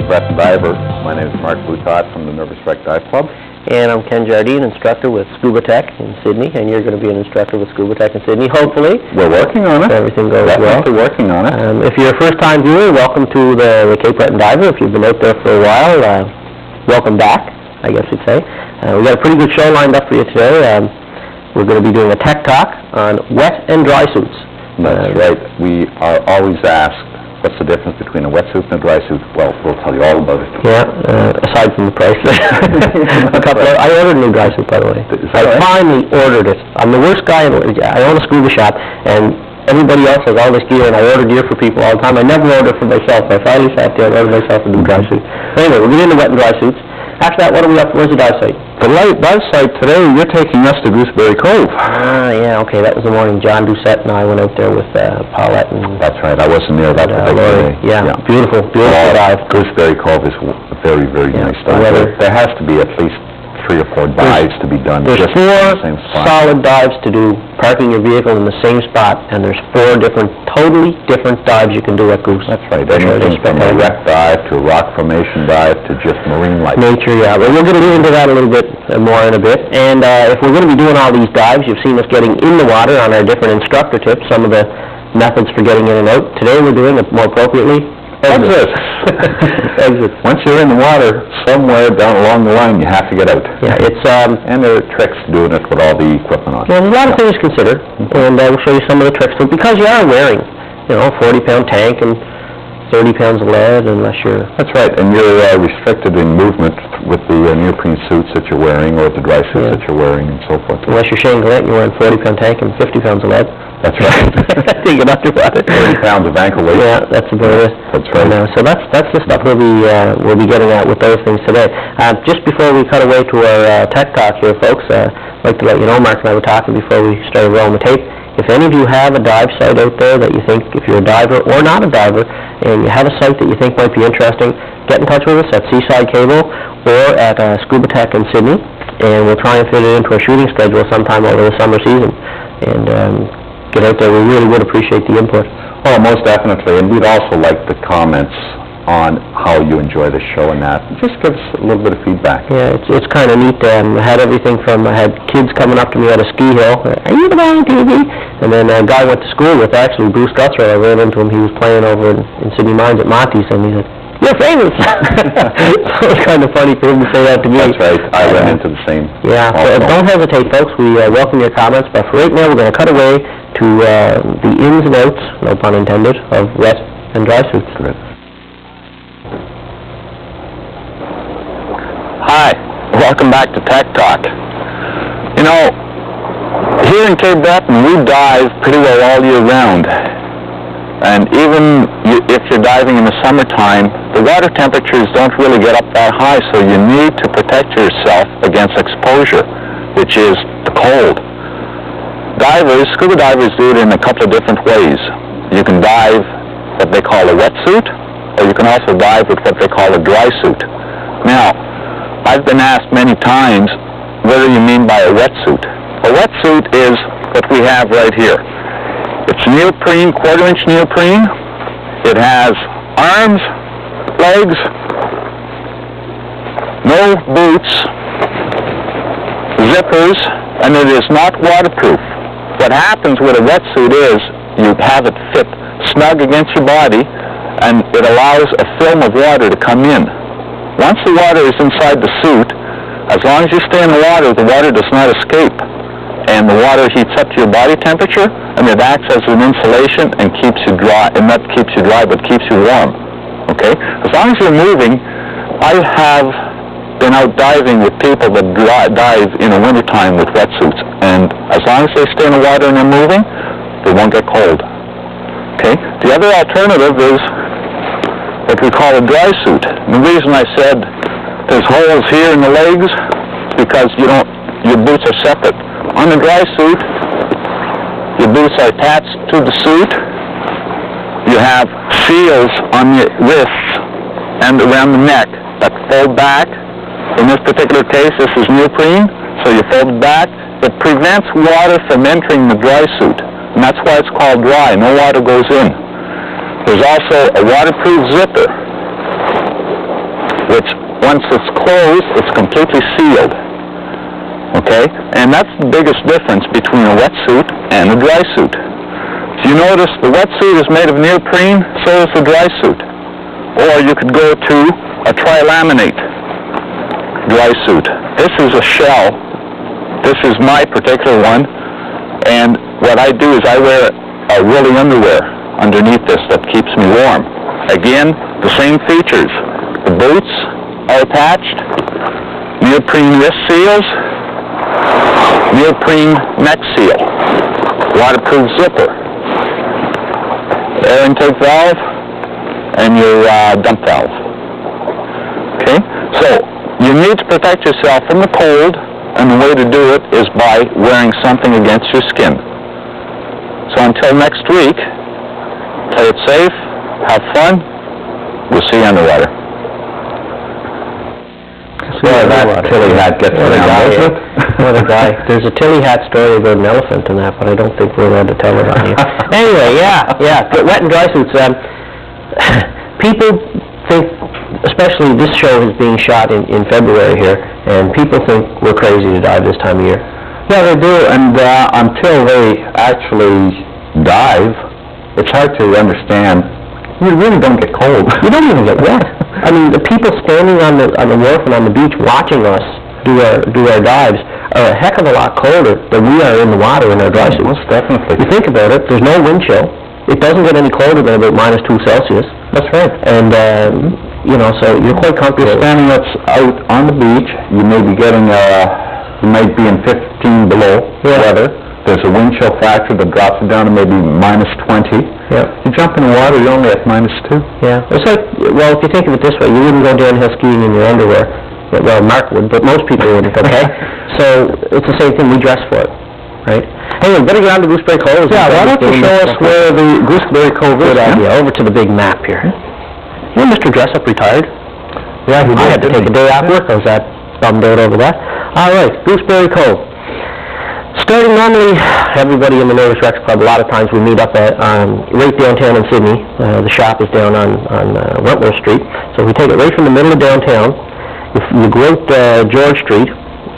Cape Breton diver. My name is Mark Boutot from the Nervous Wreck Dive Club. And I'm Ken Jardine, instructor with Scuba Tech in Sydney, and you're going to be an instructor with Scuba Tech in Sydney, hopefully. We're working on it. If everything goes well. We're working on it. If you're a first-time viewer, welcome to the Cape Breton diver. If you've been out there for a while, welcome back, I guess you'd say. We've got a pretty good show lined up for you today. We're going to be doing a tech talk on wet and dry suits. That's right. We are always asked, what's the difference between a wetsuit and a dry suit? Well, we'll tell you all about it. Yeah, aside from the price. I ordered a new dry suit, by the way. I finally ordered it. I'm the worst guy. I own a scuba shop, and everybody else has all this gear, and I order gear for people all the time. I never order for myself. I finally sat there and ordered myself a new dry suit. Anyway, we're getting into wet and dry suits. After that, what are we up? Where's the dive site? The dive site today, you're taking us to Gooseberry Cove. Yeah, okay, that was the morning. John Doucette and I went out there with Paulette. And that's right, I wasn't near that particular day. Yeah, beautiful dive. Gooseberry Cove is a very, very nice dive. There has to be at least 3 or 4 dives to be done. There's 4 solid dives to do, parking your vehicle in the same spot, and there's 4 totally different dives you can do at Goose. That's right. Anything from a wreck dive to a rock formation dive to just marine life. Nature, yeah. But we're going to get into that a little bit more in a bit. And if we're going to be doing all these dives, you've seen us getting in the water on our different instructor tips, some of the methods for getting in and out. Today we're doing it more appropriately. Exit. Exit. Once you're in the water, somewhere down along the line, you have to get out. Yeah, it's and there are tricks to doing it with all the equipment on. Yeah, there's a lot of things to consider, and we'll show you some of the tricks. But because you are wearing, a 40-pound tank and 30 pounds of lead, unless you're... That's right, and you're restricted in movement with the neoprene suits that you're wearing, or the dry suits that you're wearing, and so forth. Unless you're Shane Gallant, you're wearing a 40-pound tank and 50 pounds of lead. That's right. Take it up to 30 pounds of ankle weight. Yeah, that's about it. That's right. So that's the stuff we'll be getting at with those things today. Just before we cut away to our tech talk here, folks, I'd like to let you know, Mark and I were talking before we started rolling the tape. If any of you have a dive site out there that you think, if you're a diver or not a diver, and you have a site that you think might be interesting, get in touch with us at Seaside Cable or at Scuba Tech in Sydney, and we'll try and fit it into our shooting schedule sometime over the summer season. And get out there. We really would appreciate the input. Oh, most definitely. And we'd also like the comments on how you enjoy the show and that. Just give us a little bit of feedback. Yeah, it's kind of neat. I had everything from, I had kids coming up to me at a ski hill. Are you the guy on TV? And then a guy I went to school with, actually, Bruce Guthrie. I ran into him. He was playing over in Sydney Mines at Monty's, and he said, "You're famous." So it's kind of funny for him to say that to me. That's right. I ran into the same. Yeah, so don't hesitate, folks. We welcome your comments. But for right now, we're going to cut away to the ins and outs, no pun intended, of wet and dry suits. Good. Hi, welcome back to Tech Talk. Here in Cape Breton, we dive pretty well all year round. And even if you're diving in the summertime, the water temperatures don't really get up that high, so you need to protect yourself against exposure, which is the cold. Scuba divers do it in a couple of different ways. You can dive what they call a wetsuit, or you can also dive with what they call a dry suit. Now, I've been asked many times, what do you mean by a wetsuit? A wetsuit is what we have right here. It's neoprene, quarter-inch neoprene. It has arms, legs, no boots, zippers, and it is not waterproof. What happens with a wetsuit is you have it fit snug against your body, and it allows a film of water to come in. Once the water is inside the suit, as long as you stay in the water does not escape. And the water heats up to your body temperature, and it acts as an insulation and keeps you dry, and not keeps you dry, but keeps you warm. Okay? As long as you're moving, I have been out diving with people that dive in the wintertime with wetsuits, and as long as they stay in the water and they're moving, they won't get cold. Okay? The other alternative is what we call a dry suit. And the reason I said there's holes here in the legs is because your boots are separate. On the dry suit, your boots are attached to the suit. You have seals on your wrists and around the neck that fold back. In this particular case, this is neoprene, so you fold it back. It prevents water from entering the dry suit, and that's why it's called dry. No water goes in. There's also a waterproof zipper which, once it's closed, it's completely sealed. Okay? And that's the biggest difference between a wetsuit and a dry suit. If you notice, the wetsuit is made of neoprene, so is the dry suit. Or you could go to a tri-laminate dry suit. This is a shell. This is my particular one. And what I do is I wear a woolly underwear underneath this that keeps me warm. Again, the same features. The boots are attached, neoprene wrist seals, neoprene neck seal, waterproof zipper, air intake valve, and your dump valve. Okay? So, you need to protect yourself from the cold, and the way to do it is by wearing something against your skin. So until next week, play it safe, have fun, we'll see you underwater. Well, that Tilly hat gets around, doesn't it? What a guy. There's a Tilly hat story about an elephant in that, but I don't think we're allowed to tell it on here. Anyway, yeah, but wet and dry suits. People think, especially this show is being shot in February here, and people think we're crazy to dive this time of year. Yeah, they do, and until they actually dive, it's hard to understand. You really don't get cold. You don't even get wet. I mean, the people standing on the wharf and on the beach watching us do our dives are a heck of a lot colder than we are in the water in our dry suits. Most definitely. You think about it, there's no wind chill. It doesn't get any colder than about -2 Celsius. That's right. And, you know, so you're quite comfortable. You're standing out on the beach, you may be getting, you might be in 15 below weather. There's a wind chill factor that drops it down to maybe -20. Yeah. You jump in the water, you're only at -2. Yeah. It's like, well, if you think of it this way, you wouldn't go downhill skiing in your underwear. Well, Mark would, but most people wouldn't, okay? So, it's the same thing, we dress for it, right? Hey, we better get on to Gooseberry Cove. Yeah, why don't you show us where the Gooseberry Cove is? Good idea. Over to the big map here. You know, Mr. Dressup retired. Yeah, he did. I had to take a day off work. I was that bummed out over that. All right, Gooseberry Cove. Starting normally, everybody in the Nervous Wrecks Club, a lot of times we meet up at right downtown in Sydney. The shop is down on Wentworth Street. So we take it right from the middle of downtown. You go out George Street,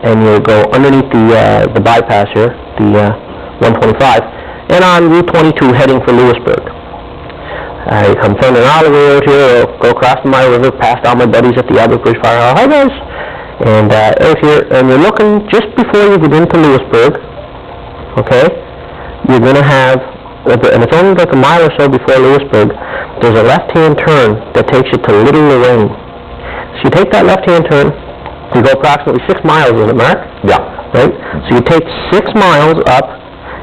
and you go underneath the bypass here, the 125, and on Route 22 heading for Lewisburg. You come turning all the way out here, go across the Mile River, past all my buddies at the Albert Bridge Fire Hall. Hi guys! And out here, and you're looking just before you get into Lewisburg, okay? You're going to have, and it's only like a mile or so before Lewisburg, there's a left-hand turn that takes you to Little Lorraine. So you take that left-hand turn, you go approximately 6 miles, is it, Mark? Yeah. Right? So you take 6 miles up,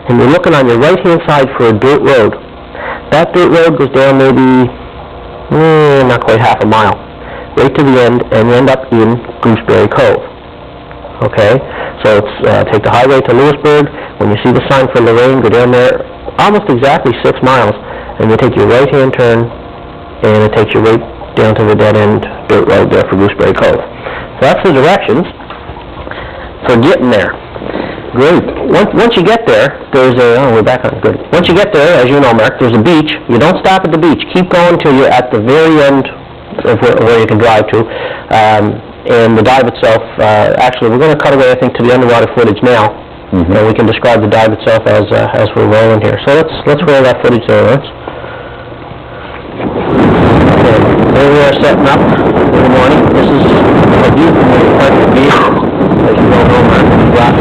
and you're looking on your right-hand side for a dirt road. That dirt road goes down maybe, not quite half a mile, right to the end, and you end up in Gooseberry Cove. Okay? So it's take the highway to Lewisburg. When you see the sign for Lorraine, go down there almost exactly 6 miles, and you take your right-hand turn, and it takes you right down to the dead-end dirt road there for Gooseberry Cove. So that's the directions for getting there. Great. Once you get there, there's we're back on, good. Once you get there, as you know, Mark, there's a beach. You don't stop at the beach. Keep going till you're at the very end of where you can drive to. And the dive itself, actually, we're going to cut away, I think, to the underwater footage now. Mm-hmm. And we can describe the dive itself as we're rolling here. So let's roll that footage there, Lawrence. Okay, there we are setting up in the morning. This is a view from where the park would be. As you well know, Mark, we dropped.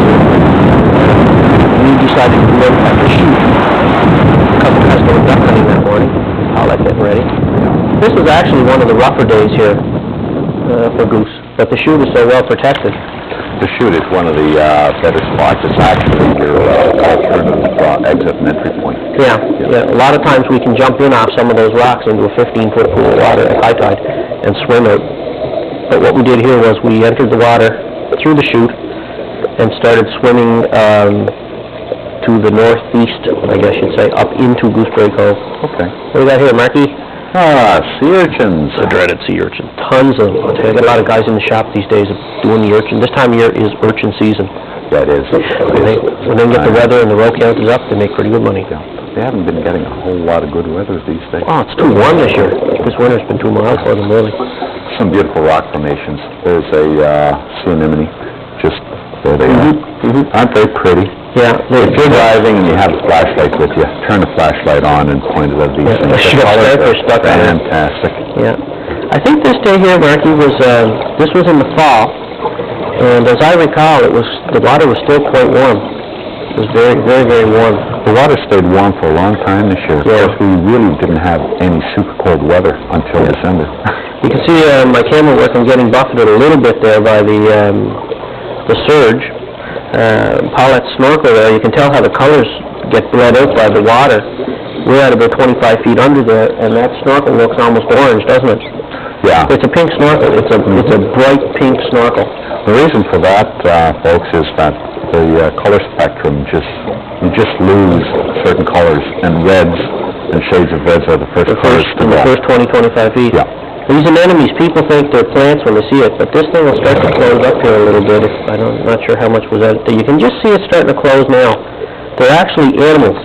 We decided to look at the chute. A couple guys going duck hunting that morning. Paulette getting ready. This is actually one of the rougher days here for goose, but the chute is so well protected. The chute is one of the better spots. It's actually your alternative exit and entry point. Yeah. A lot of times we can jump in off some of those rocks into a 15-foot pool of water at high tide and swim out. But what we did here was we entered the water through the chute and started swimming to the northeast, I guess you'd say, up into Gooseberry Cove. Okay. What do we got here, Marky? Sea urchins. The dreaded sea urchin. Tons of them. I got a lot of guys in the shop these days doing the urchin. This time of year is urchin season. That is. When they get the weather and the roe count is up, they make pretty good money. Yeah. They haven't been getting a whole lot of good weather these days. Oh, it's too warm this year. This winter's been too mild for them, really. some beautiful rock formations. There's a sea anemone, just there they are. Aren't they pretty? Yeah. If you're driving and you have a flashlight with you, turn the flashlight on and point it at these things. The colors are stuck on it. Fantastic. Yeah. I think this day here, Marky, this was in the fall, and as I recall, the water was still quite warm. It was very, very, very warm. The water stayed warm for a long time this year. Yeah. Of course, we really didn't have any super cold weather until December. You can see my camera work, I'm getting buffeted a little bit there by the surge. Paulette's snorkel there, you can tell how the colors get bled out by the water. We're at about 25 feet under there, and that snorkel looks almost orange, doesn't it? Yeah. It's a pink snorkel. It's a bright pink snorkel. The reason for that, folks, is that the color spectrum you just lose certain colors, and reds and shades of reds are the first colors to In go. the first 20, 25 feet. Yeah. These anemones, people think they're plants when they see it, but this thing will start to close up here a little bit. I'm not sure how much was that. You can just see it starting to close now. They're actually animals.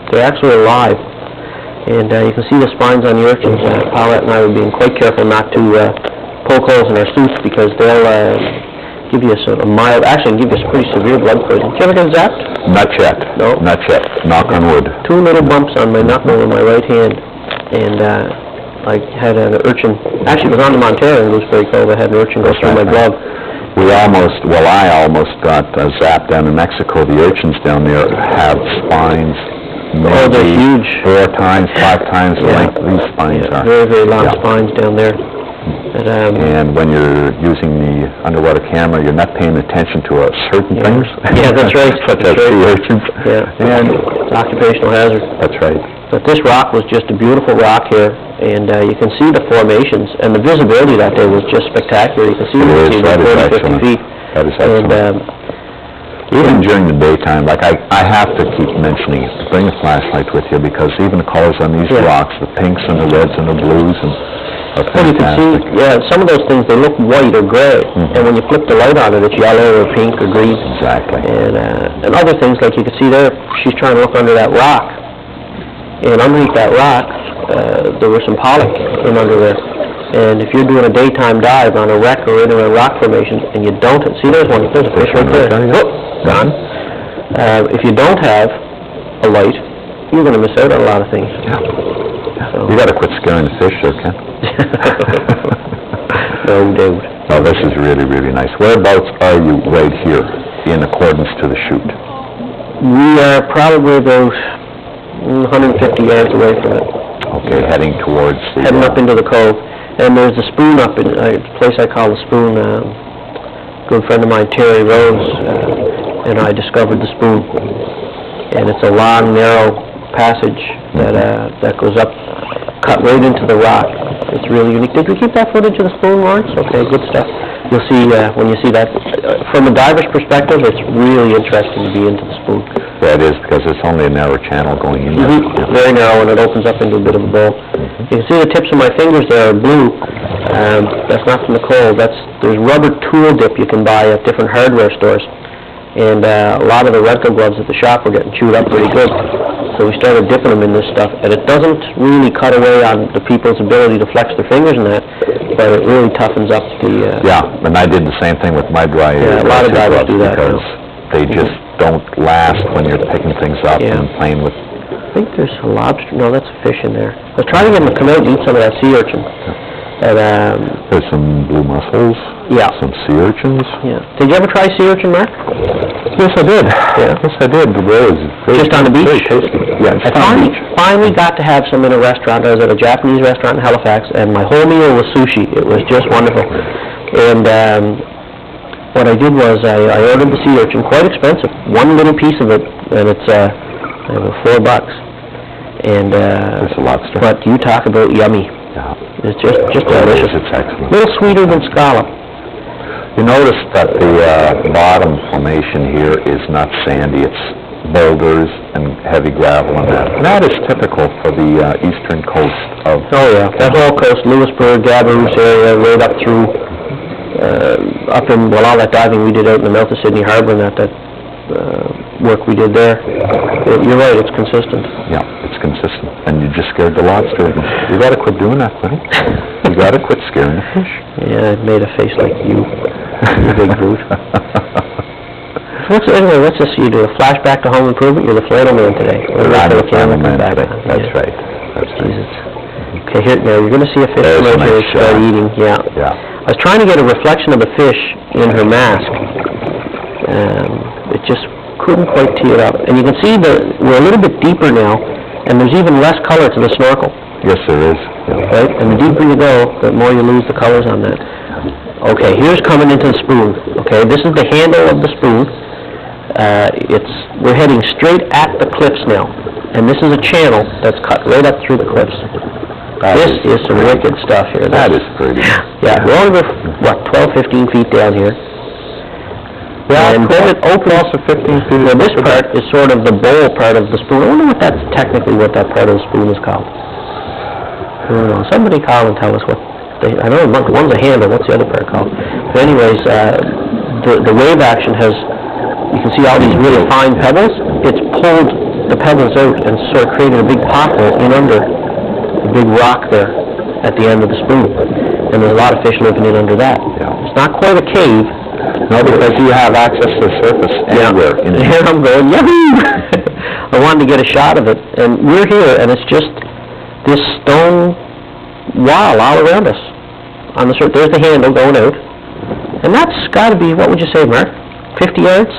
They're actually alive. And you can see the spines on the urchins. Paulette and I were being quite careful not to poke holes in our suits because they'll give you a sort of mild, actually give you a pretty severe blood poisoning. Did you ever get zapped? Not yet. No? Not yet. Knock on wood. 2 little bumps on my knuckle in my right hand, and I had an urchin. Actually, it was on the Montero in Gooseberry Cove. I had an urchin go through my glove. I almost got zapped down in Mexico. The urchins down there have spines. Oh, they're huge. 4 times, 5 times the length of these spines are. Very, very long spines down there. But, and when you're using the underwater camera, you're not paying attention to certain things. Yeah, that's right. Such as sea urchins. Yeah. And it's occupational hazard. That's right. But this rock was just a beautiful rock here, and you can see the formations, and the visibility that day was just spectacular. You can see about 40, 50 feet. That is excellent. Even during the daytime, like I have to keep mentioning it, bring a flashlight with you, because even the colors on these rocks, the pinks and the reds and the blues, are well, you can see, some of those things, they look white or gray, and when you flip the light on it, it's yellow or pink or green. Exactly. And other things, like you can see there, she's trying to look under that rock, and underneath that rock, there was some pollock in under there. And if you're doing a daytime dive on a wreck or in a rock formation, and you don't, see there's one, there's a fish right there. Gone. If you don't have a light, you're going to miss out on a lot of things. Yeah. So. You got to quit scaring the fish there, Ken. No doubt. Oh, this is really, really nice. Whereabouts are you right here in accordance to the chute? We are probably about 150 yards away from it. Okay, heading towards the... Heading up into the cove. And there's a spoon up in a place I call the spoon. A good friend of mine, Terry Rose, and I discovered the spoon. And it's a long, narrow passage that goes up, cut right into the rock. It's really unique. Did we keep that footage of the spoon, Lawrence? Okay, good stuff. You'll see, when you see that, from a diver's perspective, it's really interesting to be into the spoon. Yeah, it is, because it's only a narrow channel going in there. Very narrow, and it opens up into a bit of a bowl. You can see the tips of my fingers there are blue. That's not from the cold. There's rubber tool dip you can buy at different hardware stores. And a lot of the rental gloves at the shop were getting chewed up pretty good. So we started dipping them in this stuff, and it doesn't really cut away on the people's ability to flex their fingers in that, but it really toughens up the... Yeah, and I did the same thing with my dry... Yeah, a lot of divers do that. Because they just don't last when you're picking things up and playing with... I think there's a lobster. No, that's a fish in there. I was trying to get him to come out and eat some of that sea urchin. And, there's some blue mussels. Yeah. Some sea urchins. Yeah. Did you ever try sea urchin, Mark? Yes, I did. Yeah. Yes, I did. Just on the beach? Very tasty. Yeah, I finally got to have some in a restaurant. I was at a Japanese restaurant in Halifax, and my whole meal was sushi. It was just wonderful. And what I did was I ordered the sea urchin, quite expensive. One little piece of it, and it's $4. And there's a lobster. But you talk about yummy. Yeah. It's just delicious. It's excellent. A little sweeter than scallop. You notice that the bottom formation here is not sandy. It's boulders and heavy gravel and that. And that is typical for the eastern coast of... Oh, yeah. That whole coast, Lewisburg, Gabaroos area, right up through, up in, well, all that diving we did out in the mouth of Sydney Harbor and that work we did there. You're right, it's consistent. Yeah, it's consistent, and you just scared the lobster. You gotta quit doing that, buddy. You gotta quit scaring the fish. Yeah, it made a face like you, you big brute. Anyway, let's just see, you do a flashback to Home Improvement, you're the flannel man today. I'm the flannel man today. That's right. That's right. Jesus. Okay, here, now, you're gonna see a fish There's come a out here nice start shot. eating, yeah. Yeah. I was trying to get a reflection of the fish in her mask. It just couldn't quite tee it up. And you can see that we're a little bit deeper now, and there's even less color to the snorkel, Yes, there is. Yeah. right? And the deeper you go, the more you lose the colors on that. Okay, here's coming into the spoon, okay? This is the handle of the spoon. We're heading straight at the cliffs now, and this is a channel that's cut right up through the cliffs. This is some wicked stuff here. That is pretty. Yeah, we're only, 12, 15 feet down here. Yeah, and then it opens. Also 15 feet. Well, this part is sort of the bowl part of the spoon. I wonder what that's technically what that part of the spoon is called. I don't know. Somebody call and tell us what I know one's a handle. What's the other part called? But anyways, the wave action has. You can see all these really fine pebbles. It's pulled the pebbles out and sort of created a big pothole in under the big rock there at the end of the spoon. And there's a lot of fish living in under that. Yeah. It's not quite a cave. No, because you have access to the surface anywhere. And here I'm going, yahoo! I wanted to get a shot of it, and we're here, and it's just this stone wall all around us. On the surface, there's the handle going out, and that's got to be, what would you say, Mark? 50 yards?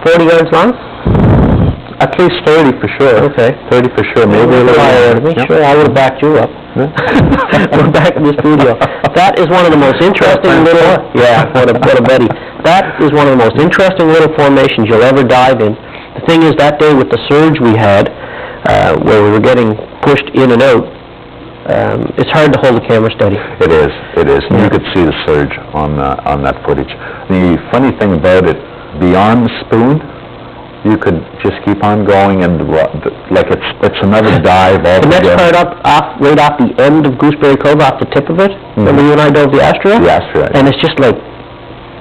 40 yards long? At least 30 for sure. Okay. 30 for sure, maybe a little higher. Sure, I would have backed you up. We're back in the studio. That is one of the most interesting little... Yeah, what a buddy. That is one of the most interesting little formations you'll ever dive in. The thing is, that day with the surge we had, where we were getting pushed in and out, it's hard to hold the camera steady. It is. And you could see the surge on that footage. The funny thing about it, beyond the spoon, you could just keep on going, and like it's another dive all The next together. part right off the end of Gooseberry Cove, off the tip of it, remember you and I dove the Astrea? The Astrea. And it's just like,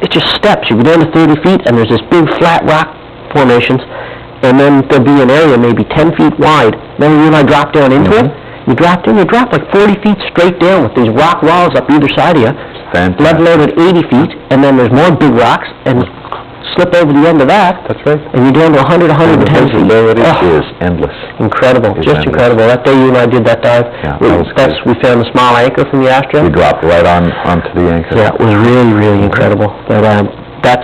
it just steps. You go down to 30 feet, and there's this big flat rock formations, and then there'll be an area maybe 10 feet wide. Then you and I drop down into it. You drop like 40 feet straight down with these rock walls up either side of you. Fantastic. Level out at 80 feet, and then there's more big rocks, and slip over the end of that. That's right. And you're down to 100, 110 feet. The visibility Oh. is endless. Incredible, It's just endless. incredible. That day you and I did that dive, Yeah, that was good. we found the small anchor from the Astrea. We dropped right onto the anchor. Yeah, it was really, really incredible. But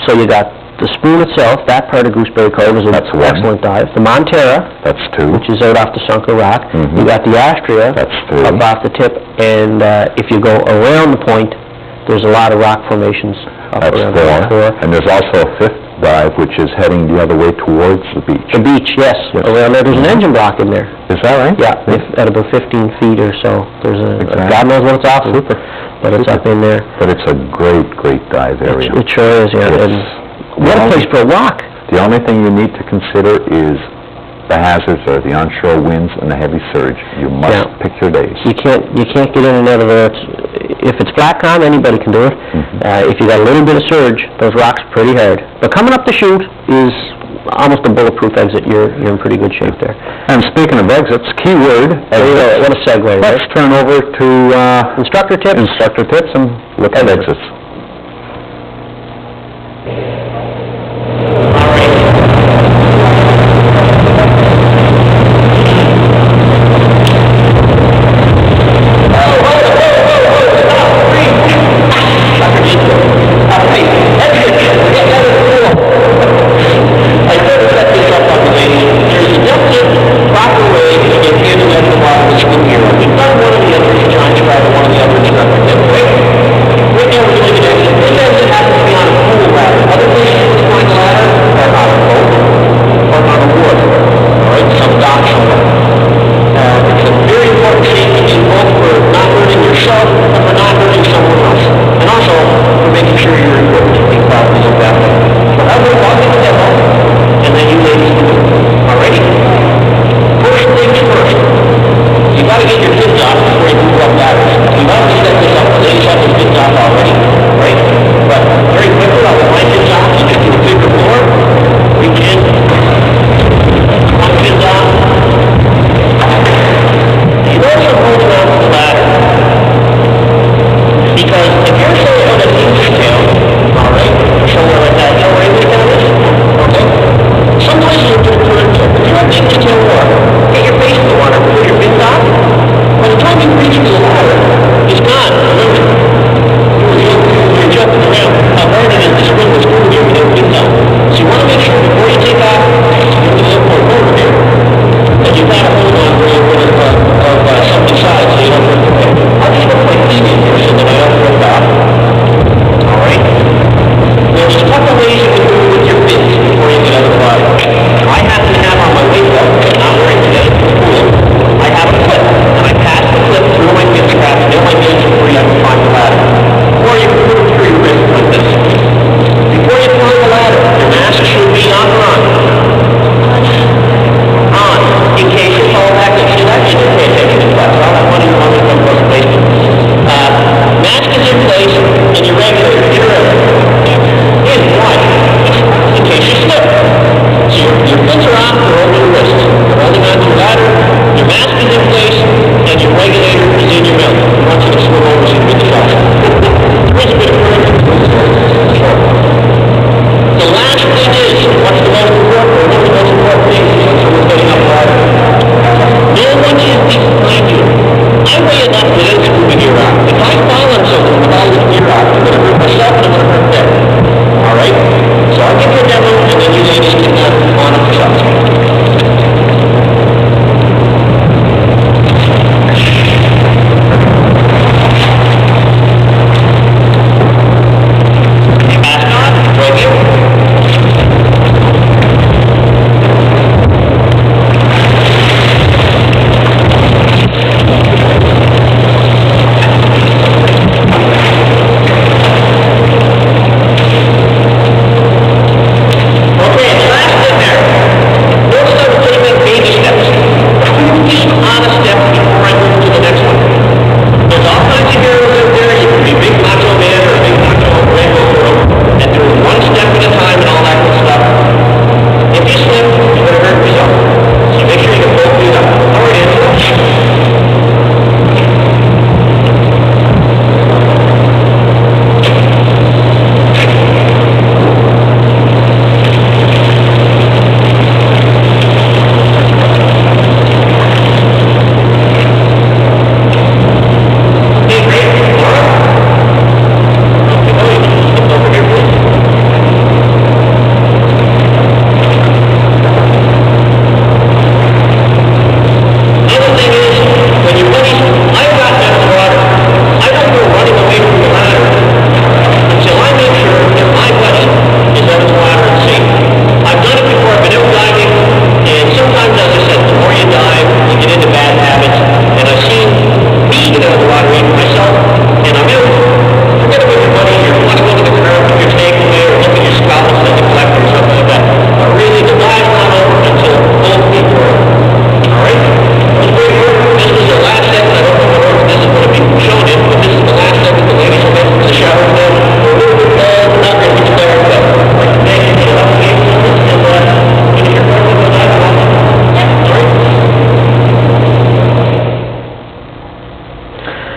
so you got the spoon itself, that part of Gooseberry Cove is an That's one. excellent dive. The Montera, That's 2. which is out off the Sunker Rock. Mhm. You got the Astrea, That's 3. up off the tip, and if you go around the point, there's a lot of rock formations up That's around 4. And there's also a 5th dive, which is heading the other way towards the beach. The beach, yes, around there. There's an engine block in there. Is that right? Yeah, at about 15 feet or so. There's Exactly. God knows what it's off of, Super. but it's up in there. But it's a great dive area. It sure is, yeah. And what a place for a walk. The only thing you need to consider is the hazards are the onshore winds and the heavy surge. You must pick your days. You can't get in and out of there. If it's flat calm, anybody can do it. If you got a little bit of surge, those rocks are pretty hard. But coming up the chute is almost a bulletproof exit. You're in pretty good shape there. And speaking of exits, keyword, What a segue, right? let's turn over to Instructor tips. Instructor tips and look at exits. Right now we're going to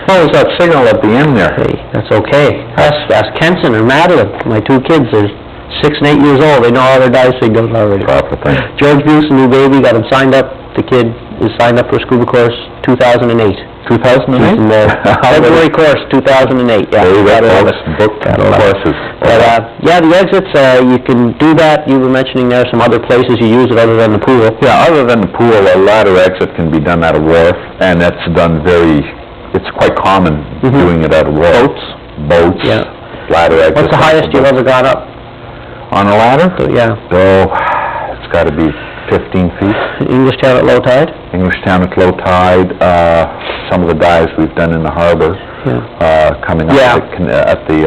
What was that signal at the end there? Hey, that's okay. Ask Kenson or Madeline, my two kids, they're 6 and 8 years old, they know all their dive signals already. Proper thing. George Buse, new baby, got him signed up, the kid is signed up for a scuba course 2008. 2008? February course, 2008, yeah. There you go, Gotta love folks, it. booked courses. But, yeah, the exits, you can do that. You were mentioning there some other places you use it other than the pool. Yeah, other than the pool, a ladder exit can be done at a wharf, and that's done it's quite common doing it at a wharf. Boats, Yeah. ladder exits. What's the highest you've ever gone up? On a ladder? Yeah. Oh, it's gotta be 15 feet. English Town at low tide? Englishtown at low tide, some of the dives we've done in the harbor, coming up Yeah. at the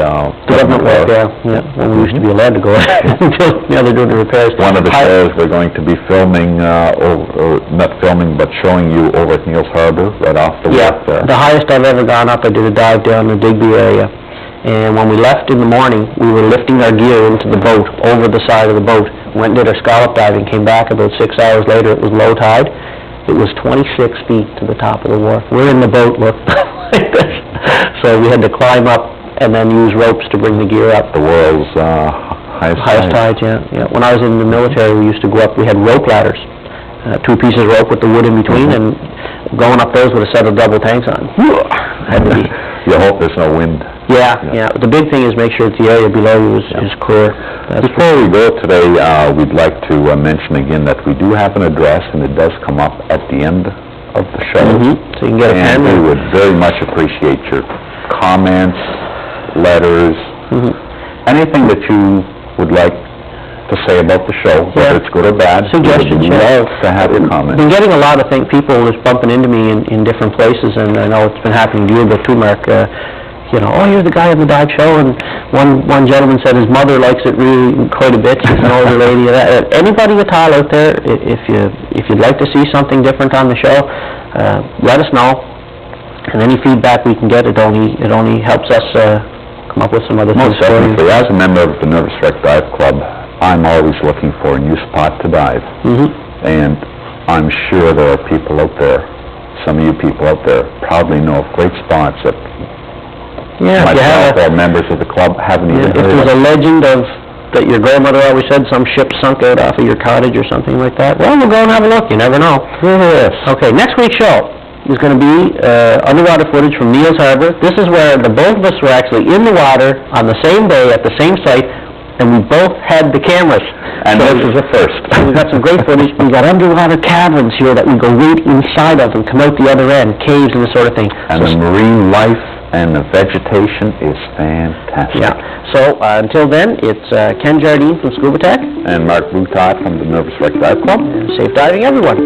Government wharf, yeah. When we used to be allowed to go until, they're doing the repairs. One of the shows we're going to be filming, not filming, but showing you over at Neils Harbor, right off the wharf there. The highest I've ever gone up, I did a dive down the Digby area. And when we left in the morning, we were lifting our gear into the boat, over the side of the boat. Went and did our scallop diving, came back about 6 hours later, it was low tide. It was 26 feet to the top of the wharf. We're in the boat, look, like this. So we had to climb up and then use ropes to bring the gear up. The world's highest tide. Yeah. When I was in the military, we used to go up, we had rope ladders. 2 pieces of rope with the wood in between, and going up those with a set of double tanks on. Had to be. You hope there's no wind. Yeah. The big thing is make sure that the area below you is clear. Before we go today, we'd like to mention again that we do have an address, and it does come up at the end of the show. So you can get a pen. And we would very much appreciate your comments, letters, anything that you would like to say about the show, whether it's good or bad. Suggestions, we would love to have your comments. Been getting a lot of people just bumping into me in different places, and I know it's been happening to you a bit too, Mark. You're the guy on the dive show, and one gentleman said his mother likes it really quite a bit. She's an older lady. Anybody at all out there, if you'd like to see something different on the show, let us know. And any feedback we can get, it only helps us come up with some other things. Most definitely. As a member of the Nervous Wreck Dive Club, I'm always looking for a new spot to dive. And I'm sure there are people out there, some of you people out there, probably know of great spots that myself or members of the club haven't even heard of. If there's a legend that your grandmother always said some ship sunk out off of your cottage or something like that, well, we'll go and have a look. You never know. Yes. Okay, next week's show is going to be underwater footage from Neils Harbor. This is where the both of us were actually in the water on the same day at the same site, and we both had the cameras. And this is a first. We got some great footage. We got underwater caverns here that we go right inside of and come out the other end, caves and this sort of thing. And the marine life and the vegetation is fantastic. Yeah. So until then, it's Ken Jardine from Scuba Tech. And Mark Boutot from the Nervous Wreck Dive Club. And safe diving, everyone.